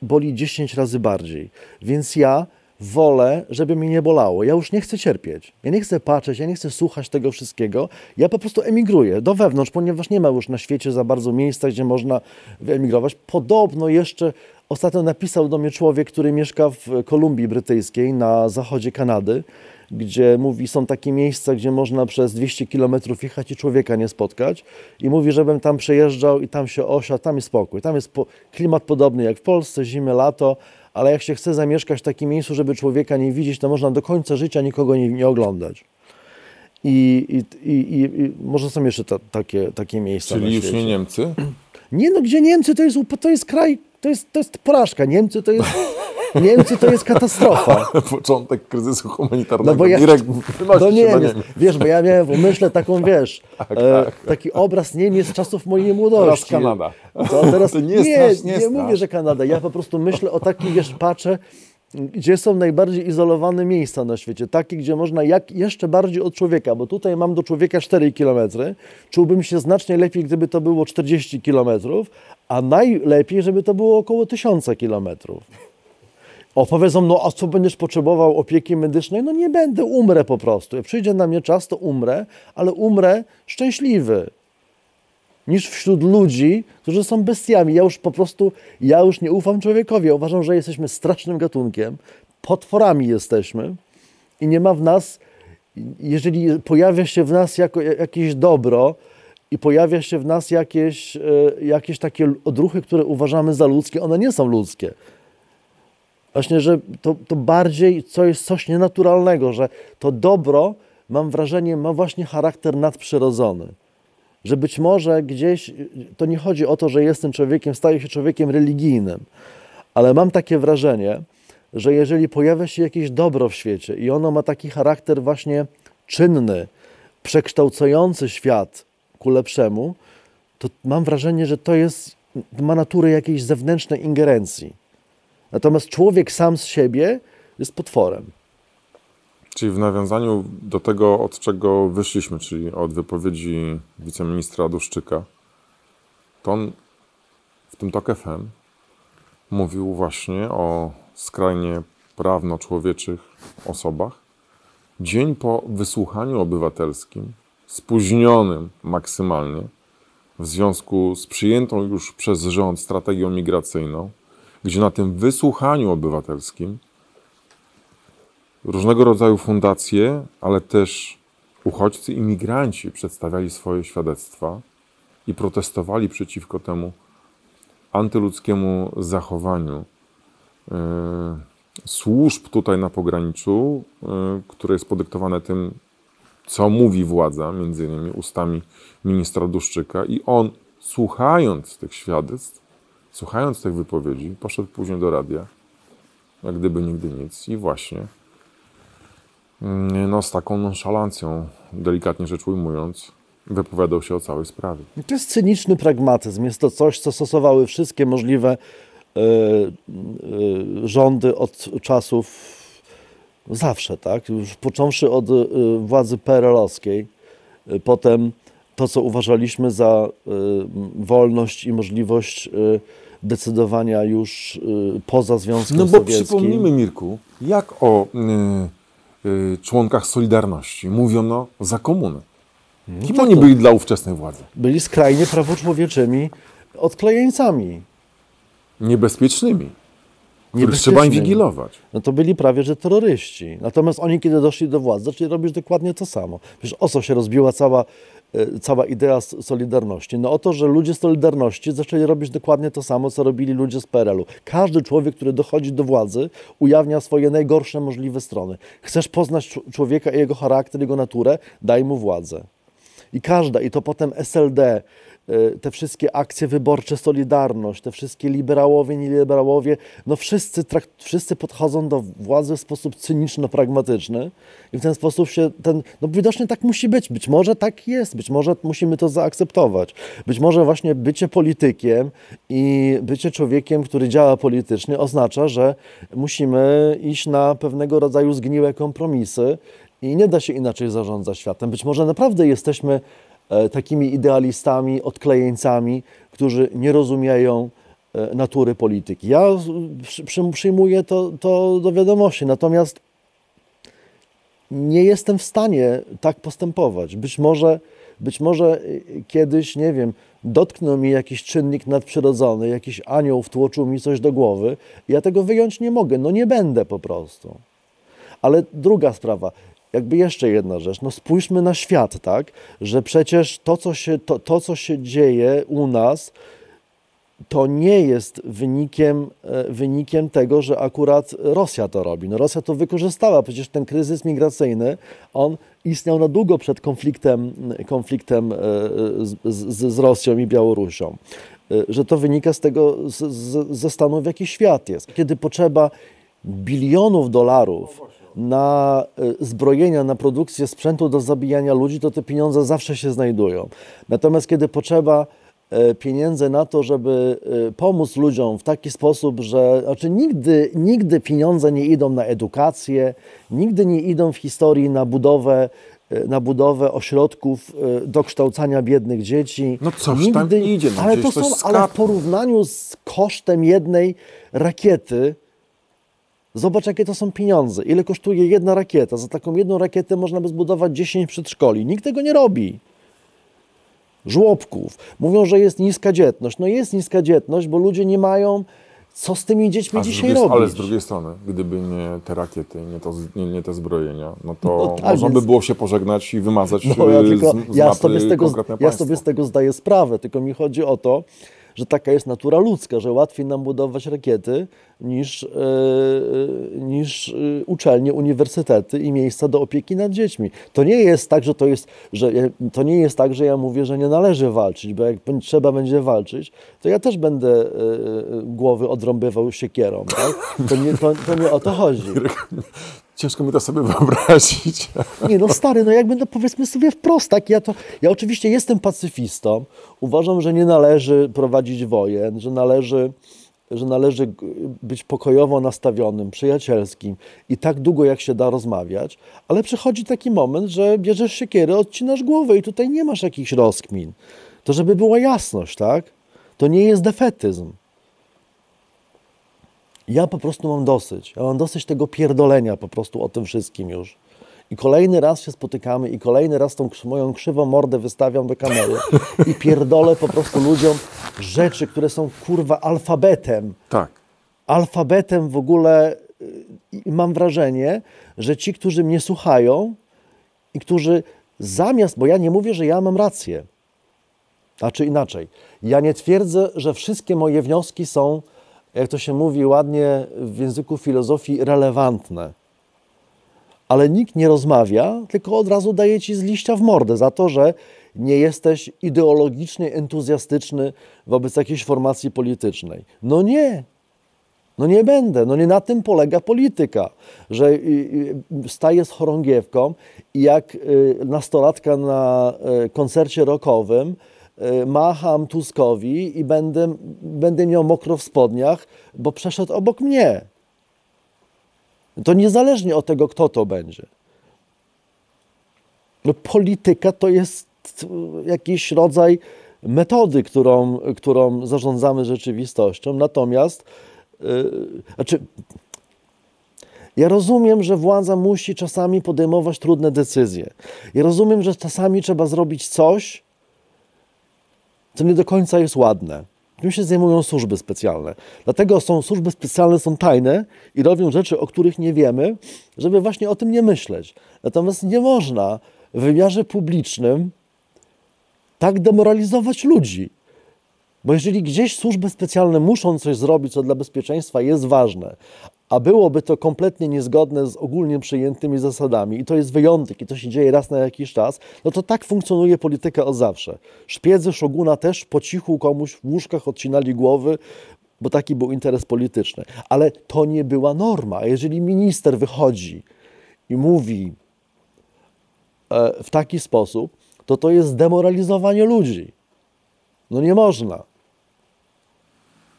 boli 10 razy bardziej. Więc ja wolę, żeby mnie nie bolało. Ja już nie chcę cierpieć. Ja nie chcę patrzeć, ja nie chcę słuchać tego wszystkiego. Ja po prostu emigruję do wewnątrz, ponieważ nie ma już na świecie za bardzo miejsca, gdzie można wyemigrować. Podobno jeszcze ostatnio napisał do mnie człowiek, który mieszka w Kolumbii Brytyjskiej na zachodzie Kanady, gdzie mówi, są takie miejsca, gdzie można przez 200 kilometrów jechać i człowieka nie spotkać. I mówi, żebym tam przejeżdżał i tam się osiadł, tam jest spokój. Tam jest klimat podobny jak w Polsce, zimę, lato, ale jak się chce zamieszkać w takim miejscu, żeby człowieka nie widzieć, to można do końca życia nikogo nie oglądać. I może są jeszcze takie miejsca. Czyli już nie Niemcy? Nie, no gdzie Niemcy, to jest kraj, to jest porażka. Niemcy to jest katastrofa. Początek kryzysu humanitarnego. No bo ja, do Niemiec. Wiesz, bo ja miałem w umyśle taką, taki obraz Niemiec z czasów mojej młodości. Teraz Kanada. Teraz to nie mówię, że Kanada. Ja po prostu myślę o takim, patrzę, Gdzie są najbardziej izolowane miejsca na świecie, takie, gdzie można jeszcze bardziej od człowieka, bo tutaj mam do człowieka 4 km, czułbym się znacznie lepiej, gdyby to było 40 km, a najlepiej, żeby to było około 1000 km. Powiedzą, no a co będziesz potrzebował opieki medycznej? No nie będę, umrę po prostu. Jak przyjdzie na mnie czas, to umrę, ale umrę szczęśliwy. Niż wśród ludzi, którzy są bestiami. Ja już nie ufam człowiekowi. Ja uważam, że jesteśmy strasznym gatunkiem, potworami jesteśmy i nie ma w nas, jeżeli pojawia się w nas jakieś dobro i pojawia się w nas jakieś takie odruchy, które uważamy za ludzkie, one nie są ludzkie. Właśnie, że to bardziej jest coś nienaturalnego, że to dobro, mam wrażenie, ma właśnie charakter nadprzyrodzony. Że być może gdzieś, to nie chodzi o to, że jestem człowiekiem, staję się człowiekiem religijnym, ale mam takie wrażenie, że jeżeli pojawia się jakieś dobro w świecie i ono ma taki charakter właśnie czynny, przekształcający świat ku lepszemu, to mam wrażenie, że ma naturę jakiejś zewnętrznej ingerencji. Natomiast człowiek sam z siebie jest potworem. Czyli w nawiązaniu do tego, od czego wyszliśmy, czyli od wypowiedzi wiceministra Adusczyka, to on w tym TOK FM mówił właśnie o skrajnie prawno-człowieczych osobach. Dzień po wysłuchaniu obywatelskim, spóźnionym maksymalnie, w związku z przyjętą już przez rząd strategią migracyjną, gdzie na tym wysłuchaniu obywatelskim różnego rodzaju fundacje, ale też uchodźcy, imigranci przedstawiali swoje świadectwa i protestowali przeciwko temu antyludzkiemu zachowaniu służb tutaj na pograniczu, które jest podyktowane tym, co mówi władza, między innymi ustami ministra Duszczyka, i on, słuchając tych świadectw, słuchając tych wypowiedzi, poszedł później do radia, jak gdyby nigdy nic, i właśnie z taką nonszalancją, delikatnie rzecz ujmując, wypowiadał się o całej sprawie. To jest cyniczny pragmatyzm. Jest to coś, co stosowały wszystkie możliwe rządy od czasów zawsze, tak? Już począwszy od władzy PRL-owskiej, potem to, co uważaliśmy za wolność i możliwość decydowania już poza Związkiem Sowieckim. No bo przypomnijmy, Mirku, jak o członkach Solidarności mówiono za komuny. Kim oni byli dla ówczesnej władzy? Byli skrajnie prawoczłowieczymi odklejeńcami. Niebezpiecznymi. Których trzeba inwigilować. No to byli prawie że terroryści. Natomiast oni, kiedy doszli do władzy, zaczęli robić dokładnie to samo. Przecież o co się rozbiła cała idea Solidarności? No o to, że ludzie z Solidarności zaczęli robić dokładnie to samo, co robili ludzie z PRL-u. Każdy człowiek, który dochodzi do władzy, ujawnia swoje najgorsze możliwe strony. Chcesz poznać człowieka i jego charakter, jego naturę, daj mu władzę. I to potem SLD, te wszystkie akcje wyborcze, Solidarność, te wszystkie liberałowie, nieliberałowie, no wszyscy podchodzą do władzy w sposób cyniczno-pragmatyczny i w ten sposób widocznie tak musi być. Być może tak jest, być może musimy to zaakceptować. Być może właśnie bycie politykiem i bycie człowiekiem, który działa politycznie, oznacza, że musimy iść na pewnego rodzaju zgniłe kompromisy i nie da się inaczej zarządzać światem. Być może naprawdę jesteśmy takimi idealistami, odklejeńcami, którzy nie rozumieją natury polityki. Ja przyjmuję to do wiadomości, natomiast nie jestem w stanie tak postępować. Być może kiedyś, nie wiem, dotknął mi jakiś czynnik nadprzyrodzony, jakiś anioł wtłoczył mi coś do głowy. Ja tego wyjąć nie mogę, no nie będę po prostu. Ale druga sprawa, jakby jeszcze jedna rzecz, no spójrzmy na świat, tak, że przecież to, co się dzieje u nas, to nie jest wynikiem tego, że akurat Rosja to robi. No Rosja to wykorzystała, przecież ten kryzys migracyjny, on istniał na długo przed konfliktem z Rosją i Białorusią. Że to wynika z tego, ze stanu, w jaki świat jest. Kiedy potrzeba bilionów dolarów na zbrojenia, na produkcję sprzętu do zabijania ludzi, to te pieniądze zawsze się znajdują. Natomiast kiedy potrzeba pieniędzy na to, żeby pomóc ludziom w taki sposób, że znaczy nigdy pieniądze nie idą na edukację, nigdy nie idą w historii na budowę ośrodków dokształcania biednych dzieci. No coś tam idzie. No ale w porównaniu z kosztem jednej rakiety, zobacz, jakie to są pieniądze. Ile kosztuje jedna rakieta? Za taką jedną rakietę można by zbudować 10 przedszkoli. Nikt tego nie robi. Żłobków. Mówią, że jest niska dzietność. No jest niska dzietność, bo ludzie nie mają co z tymi dziećmi dzisiaj robić. Ale z drugiej strony, gdyby nie te rakiety, nie te zbrojenia, no to można by było się pożegnać i wymazać ja sobie z tego zdaję sprawę, tylko mi chodzi o to, że taka jest natura ludzka, że łatwiej nam budować rakiety niż uczelnie, uniwersytety i miejsca do opieki nad dziećmi. To nie jest tak, że ja mówię, że nie należy walczyć, bo jak trzeba będzie walczyć, to ja też będę głowy odrąbywał siekierą. Tak? To nie o to chodzi. Ciężko mi to sobie wyobrazić. Nie, no stary, no jak będę, powiedzmy sobie wprost, tak? Ja oczywiście jestem pacyfistą. Uważam, że nie należy prowadzić wojen, że należy być pokojowo nastawionym, przyjacielskim i tak długo, jak się da, rozmawiać, ale przychodzi taki moment, że bierzesz siekierę, odcinasz głowę i tutaj nie masz jakichś rozkmin. To żeby była jasność, tak? To nie jest defetyzm. Ja po prostu mam dosyć. Ja mam dosyć tego pierdolenia po prostu o tym wszystkim już. I kolejny raz się spotykamy i kolejny raz tą moją krzywą mordę wystawiam do kamery i pierdolę po prostu ludziom rzeczy, które są kurwa alfabetem. Tak. Alfabetem w ogóle i mam wrażenie, że ci, którzy mnie słuchają i którzy zamiast, bo ja nie mówię, że ja mam rację. Znaczy inaczej. Ja nie twierdzę, że wszystkie moje wnioski są, jak to się mówi ładnie w języku filozofii, relevantne. Ale nikt nie rozmawia, tylko od razu daje ci z liścia w mordę za to, że nie jesteś ideologicznie entuzjastyczny wobec jakiejś formacji politycznej. No nie. No nie będę. No nie na tym polega polityka, że staję z chorągiewką i jak nastolatka na koncercie rockowym macham Tuskowi i będę miał mokro w spodniach, bo przeszedł obok mnie. To niezależnie od tego, kto to będzie. No, polityka to jest jakiś rodzaj metody, którą zarządzamy rzeczywistością. Natomiast ja rozumiem, że władza musi czasami podejmować trudne decyzje. Ja rozumiem, że czasami trzeba zrobić coś, co nie do końca jest ładne. Tym się zajmują służby specjalne. Dlatego służby specjalne są tajne i robią rzeczy, o których nie wiemy, żeby właśnie o tym nie myśleć. Natomiast nie można w wymiarze publicznym tak demoralizować ludzi. Bo jeżeli gdzieś służby specjalne muszą coś zrobić, co dla bezpieczeństwa jest ważne, a byłoby to kompletnie niezgodne z ogólnie przyjętymi zasadami i to jest wyjątek i to się dzieje raz na jakiś czas, no to tak funkcjonuje polityka od zawsze. Szpiedzy Szoguna też po cichu komuś w łóżkach odcinali głowy, bo taki był interes polityczny. Ale to nie była norma. A jeżeli minister wychodzi i mówi w taki sposób, to jest demoralizowanie ludzi. No nie można.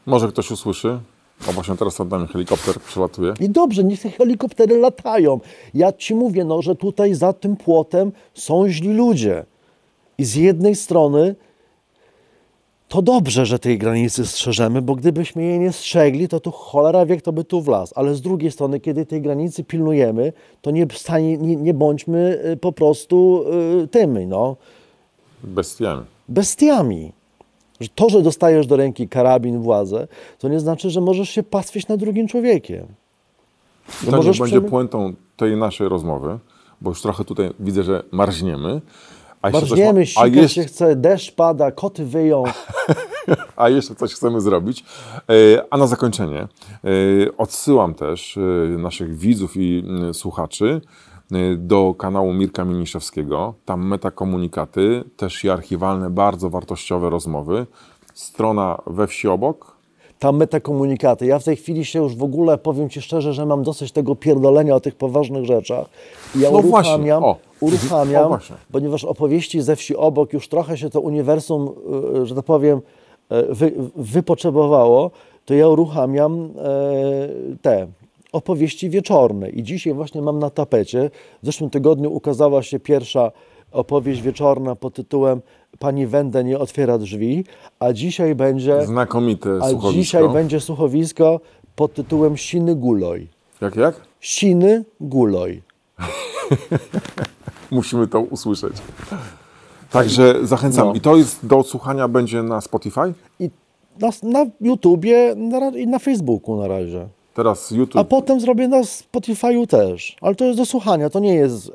Może ktoś usłyszy? O, właśnie teraz nad nami helikopter przelatuje. I dobrze, niech te helikoptery latają. Ja ci mówię, że tutaj za tym płotem są źli ludzie. I z jednej strony to dobrze, że tej granicy strzeżemy, bo gdybyśmy jej nie strzegli, to tu cholera wie, kto by tu wlazł. Ale z drugiej strony, kiedy tej granicy pilnujemy, to nie bądźmy po prostu tymi, Bestiami. To, że dostajesz do ręki karabin, władzę, to nie znaczy, że możesz się pastwić nad drugim człowiekiem. To nie będzie puentą tej naszej rozmowy, bo już trochę tutaj widzę, że marzniemy. Marzniemy, sikać się chce, deszcz pada, koty wyją. A jeszcze coś chcemy zrobić. A na zakończenie odsyłam też naszych widzów i słuchaczy do kanału Mirka Miniszewskiego. Tam metakomunikaty, też i archiwalne, bardzo wartościowe rozmowy. Strona We Wsi Obok. ta metakomunikaty. Ja w tej chwili się już w ogóle, powiem Ci szczerze, że mam dosyć tego pierdolenia o tych poważnych rzeczach. I ja uruchamiam, ponieważ opowieści ze wsi obok już trochę się to uniwersum, że tak powiem, wypotrzebowało, to ja uruchamiam te opowieści wieczorne. I dzisiaj właśnie mam na tapecie, w zeszłym tygodniu ukazała się pierwsza opowieść wieczorna pod tytułem Pani Wende nie otwiera drzwi, a dzisiaj będzie... Znakomite słuchowisko. Dzisiaj będzie słuchowisko pod tytułem Siny Guloj. Jak? Siny Guloj. Musimy to usłyszeć. Także zachęcam. No. I to jest do odsłuchania będzie na Spotify? I na YouTubie i na Facebooku na razie. Teraz YouTube. A potem zrobię na Spotify'u też. Ale to jest do słuchania, to nie jest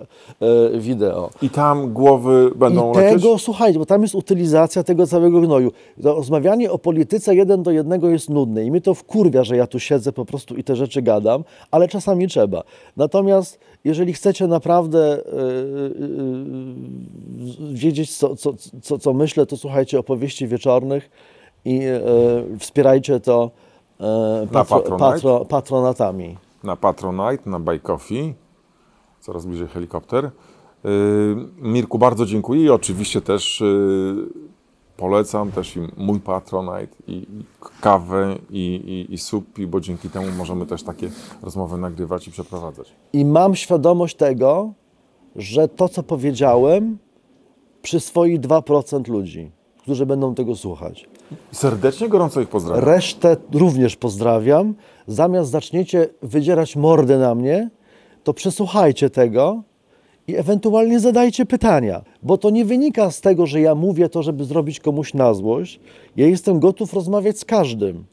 wideo. I tam głowy będą jakieś? Słuchajcie, bo tam jest utylizacja tego całego gnoju. Rozmawianie o polityce 1 do 1 jest nudne i mnie to wkurwia, że ja tu siedzę po prostu i te rzeczy gadam, ale czasami trzeba. Natomiast jeżeli chcecie naprawdę wiedzieć, co myślę, to słuchajcie opowieści wieczornych i wspierajcie to patronatami. Na Patronite, na Buy Coffee. Coraz bliżej helikopter. Mirku, bardzo dziękuję i oczywiście też polecam też i mój Patronite, i kawę, i supi, bo dzięki temu możemy też takie rozmowy nagrywać i przeprowadzać. I mam świadomość tego, że to, co powiedziałem, przyswoi 2% ludzi, którzy będą tego słuchać. Serdecznie, gorąco ich pozdrawiam. Resztę również pozdrawiam. Zamiast zaczniecie wydzierać mordę na mnie, to przesłuchajcie tego i ewentualnie zadajcie pytania. Bo to nie wynika z tego, że ja mówię to, żeby zrobić komuś na złość. Ja jestem gotów rozmawiać z każdym.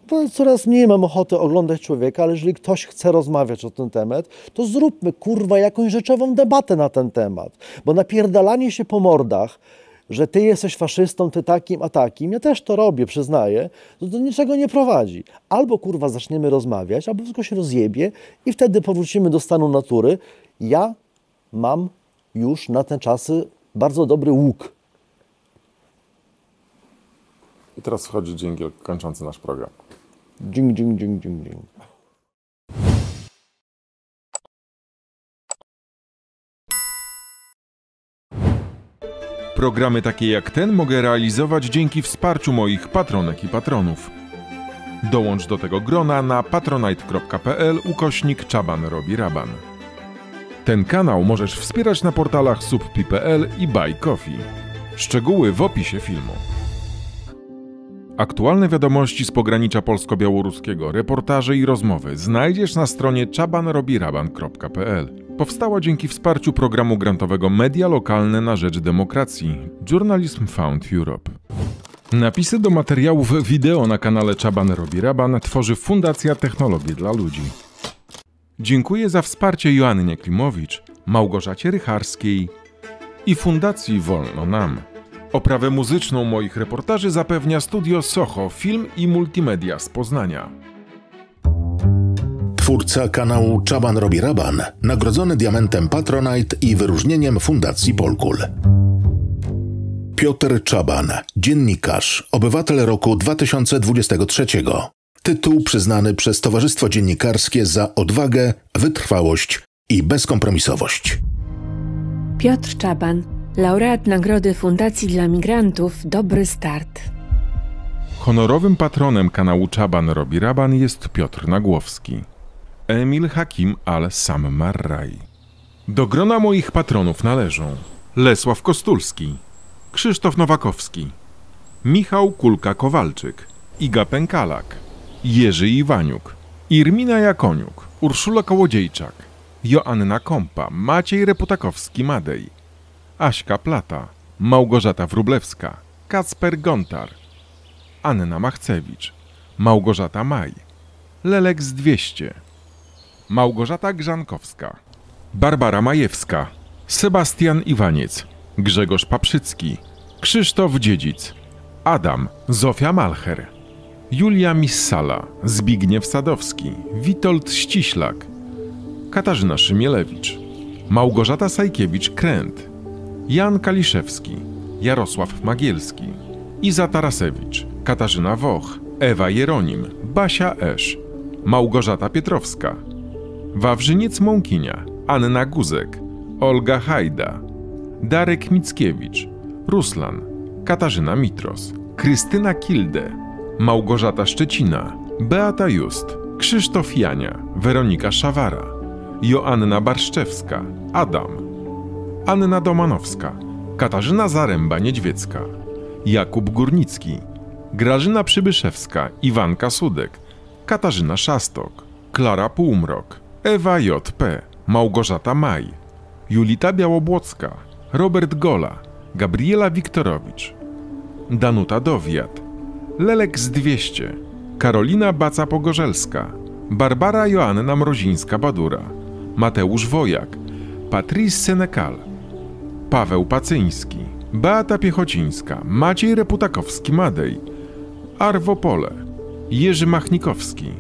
Bo coraz mniej mam ochoty oglądać człowieka, ale jeżeli ktoś chce rozmawiać o ten temat, to zróbmy, kurwa, jakąś rzeczową debatę na ten temat. Bo napierdalanie się po mordach, że ty jesteś faszystą, ty takim, a takim, ja też to robię, przyznaję, to do niczego nie prowadzi. Albo, kurwa, zaczniemy rozmawiać, albo wszystko się rozjebie i wtedy powrócimy do stanu natury. Ja mam już na te czasy bardzo dobry łuk. I teraz wchodzi dżingiel kończący nasz program. Dżing, dżing, dżing, dżing, dżing. Programy takie jak ten mogę realizować dzięki wsparciu moich patronek i patronów. Dołącz do tego grona na patronite.pl/Czaban robi raban. Ten kanał możesz wspierać na portalach subpi.pl i Buy Coffee. Szczegóły w opisie filmu. Aktualne wiadomości z pogranicza polsko-białoruskiego, reportaże i rozmowy znajdziesz na stronie czabanrobiraban.pl. Powstała dzięki wsparciu programu grantowego Media Lokalne na rzecz Demokracji Journalism Fund Europe. Napisy do materiałów wideo na kanale Czaban robi raban tworzy Fundacja Technologie dla Ludzi. Dziękuję za wsparcie Joannie Klimowicz, Małgorzacie Rycharskiej i Fundacji Wolno Nam. Oprawę muzyczną moich reportaży zapewnia Studio Soho Film i Multimedia z Poznania. Twórca kanału Czaban robi raban, nagrodzony diamentem Patronite i wyróżnieniem Fundacji Polkul. Piotr Czaban, dziennikarz, obywatel roku 2023. Tytuł przyznany przez Towarzystwo Dziennikarskie za odwagę, wytrwałość i bezkompromisowość. Piotr Czaban, laureat Nagrody Fundacji dla Migrantów Dobry Start. Honorowym patronem kanału Czaban robi raban jest Piotr Nagłowski. Emil Hakim al-Sammarraj. Do grona moich patronów należą Lesław Kostulski, Krzysztof Nowakowski, Michał Kulka-Kowalczyk, Iga Pękalak, Jerzy Iwaniuk, Irmina Jakoniuk, Urszula Kołodziejczak, Joanna Kompa, Maciej Reputakowski-Madej, Aśka Plata, Małgorzata Wróblewska, Kacper Gontar, Anna Machcewicz, Małgorzata Maj, Leleks 200, Małgorzata Grzankowska, Barbara Majewska, Sebastian Iwaniec, Grzegorz Paprzycki, Krzysztof Dziedzic, Adam, Zofia Malcher, Julia Missala, Zbigniew Sadowski, Witold Ściślak, Katarzyna Szymielewicz, Małgorzata Sajkiewicz-Kręt, Jan Kaliszewski, Jarosław Magielski, Iza Tarasewicz, Katarzyna Woch, Ewa Jeronim, Basia Esz, Małgorzata Pietrowska, Wawrzyniec Mąkinia, Anna Guzek, Olga Hajda, Darek Mickiewicz, Ruslan, Katarzyna Mitros, Krystyna Kilde, Małgorzata Szczecina, Beata Just, Krzysztof Jania, Weronika Szawara, Joanna Barszczewska, Adam, Anna Domanowska, Katarzyna Zaręba-Niedźwiecka, Jakub Górnicki, Grażyna Przybyszewska, Iwanka Sudek, Katarzyna Szastok, Klara Półmrok, Ewa J.P., Małgorzata Maj, Julita Białobłocka, Robert Gola, Gabriela Wiktorowicz, Danuta Dowiat, Lelek z 200, Karolina Baca-Pogorzelska, Barbara Joanna Mrozińska-Badura, Mateusz Wojak, Patrice Senekal, Paweł Pacyński, Beata Piechocińska, Maciej Reputakowski-Madej, Arwo Pole, Jerzy Machnikowski,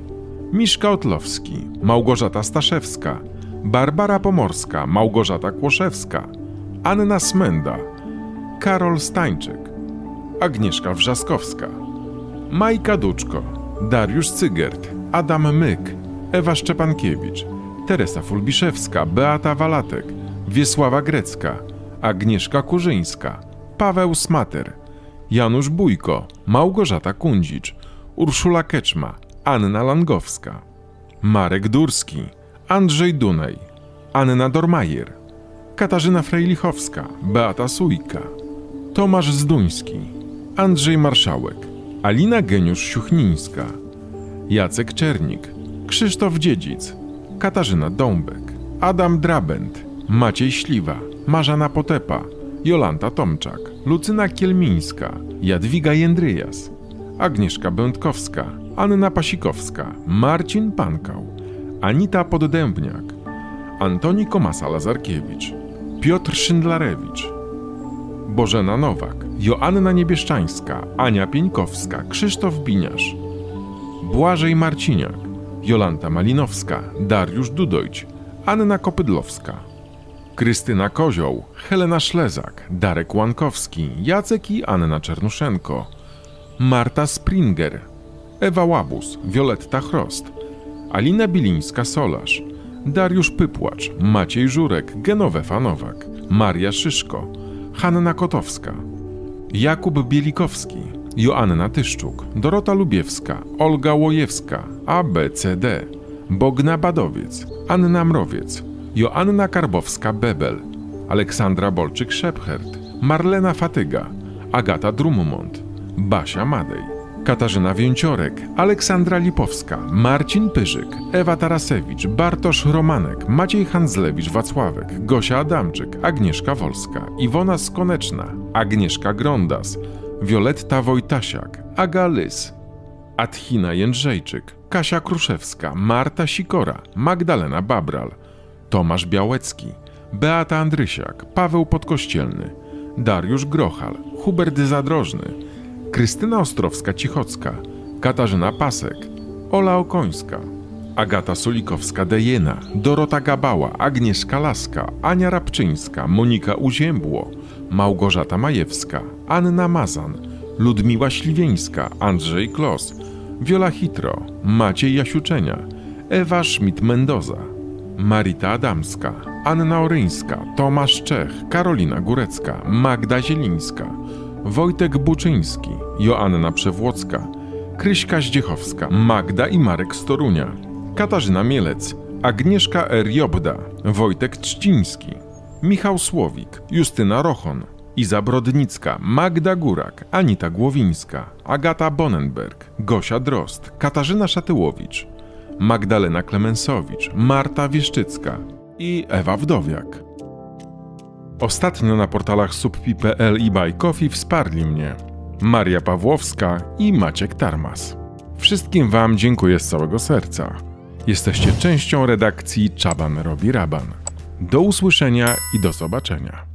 Miszka Otlowski, Małgorzata Staszewska, Barbara Pomorska, Małgorzata Kłoszewska, Anna Smenda, Karol Stańczyk, Agnieszka Wrzaskowska, Majka Duczko, Dariusz Cygert, Adam Myk, Ewa Szczepankiewicz, Teresa Fulbiszewska, Beata Walatek, Wiesława Grecka, Agnieszka Kurzyńska, Paweł Smater, Janusz Bójko, Małgorzata Kundzicz, Urszula Keczma, Anna Langowska, Marek Durski, Andrzej Dunaj, Anna Dormajer, Katarzyna Frejlichowska, Beata Sujka, Tomasz Zduński, Andrzej Marszałek, Alina Geniusz-Siuchnińska, Jacek Czernik, Krzysztof Dziedzic, Katarzyna Dąbek, Adam Drabent, Maciej Śliwa, Marzana Potepa, Jolanta Tomczak, Lucyna Kielmińska, Jadwiga Jędryjas, Agnieszka Będkowska, Anna Pasikowska, Marcin Pankał, Anita Poddębniak, Antoni Komasa-Lazarkiewicz, Piotr Szyndlarewicz, Bożena Nowak, Joanna Niebieszczańska, Ania Pieńkowska, Krzysztof Biniarz, Błażej Marciniak, Jolanta Malinowska, Dariusz Dudojć, Anna Kopydlowska, Krystyna Kozioł, Helena Szlezak, Darek Łankowski, Jacek i Anna Czernuszenko, Marta Springer, Ewa Łabus, Wioletta Chrost, Alina Bilińska-Solarz, Dariusz Pypłacz, Maciej Żurek, Genowefa Nowak, Maria Szyszko, Hanna Kotowska, Jakub Bielikowski, Joanna Tyszczuk, Dorota Lubiewska, Olga Łojewska, ABCD, Bogna Badowiec, Anna Mrowiec, Joanna Karbowska-Bebel, Aleksandra Bolczyk-Szepchert, Marlena Fatyga, Agata Drummond, Basia Madej, Katarzyna Więciorek, Aleksandra Lipowska, Marcin Pyrzyk, Ewa Tarasewicz, Bartosz Romanek, Maciej Handzlewicz-Wacławek, Gosia Adamczyk, Agnieszka Wolska, Iwona Skoneczna, Agnieszka Grondas, Wioletta Wojtasiak, Aga Lys, Adhina Jędrzejczyk, Kasia Kruszewska, Marta Sikora, Magdalena Babral, Tomasz Białecki, Beata Andrysiak, Paweł Podkościelny, Dariusz Grochal, Hubert Zadrożny, Krystyna Ostrowska-Cichocka, Katarzyna Pasek, Ola Okońska, Agata Sulikowska-Dejena, Dorota Gabała, Agnieszka Laska, Ania Rabczyńska, Monika Uziębło, Małgorzata Majewska, Anna Mazan, Ludmiła Śliwieńska, Andrzej Klos, Wiola Hitro, Maciej Jasiuczenia, Ewa Schmidt-Mendoza, Marita Adamska, Anna Oryńska, Tomasz Czech, Karolina Górecka, Magda Zielińska, Wojtek Buczyński, Joanna Przewłocka, Kryśka Zdziechowska, Magda i Marek z Torunia, Katarzyna Mielec, Agnieszka R. Jobda, Wojtek Trzciński, Michał Słowik, Justyna Rochon, Iza Brodnicka, Magda Górak, Anita Głowińska, Agata Bonenberg, Gosia Drost, Katarzyna Szatyłowicz, Magdalena Klemensowicz, Marta Wieszczycka i Ewa Wdowiak. Ostatnio na portalach subpi.pl i Buy Coffee wsparli mnie Maria Pawłowska i Maciek Tarmas. Wszystkim Wam dziękuję z całego serca. Jesteście częścią redakcji Czaban robi raban. Do usłyszenia i do zobaczenia.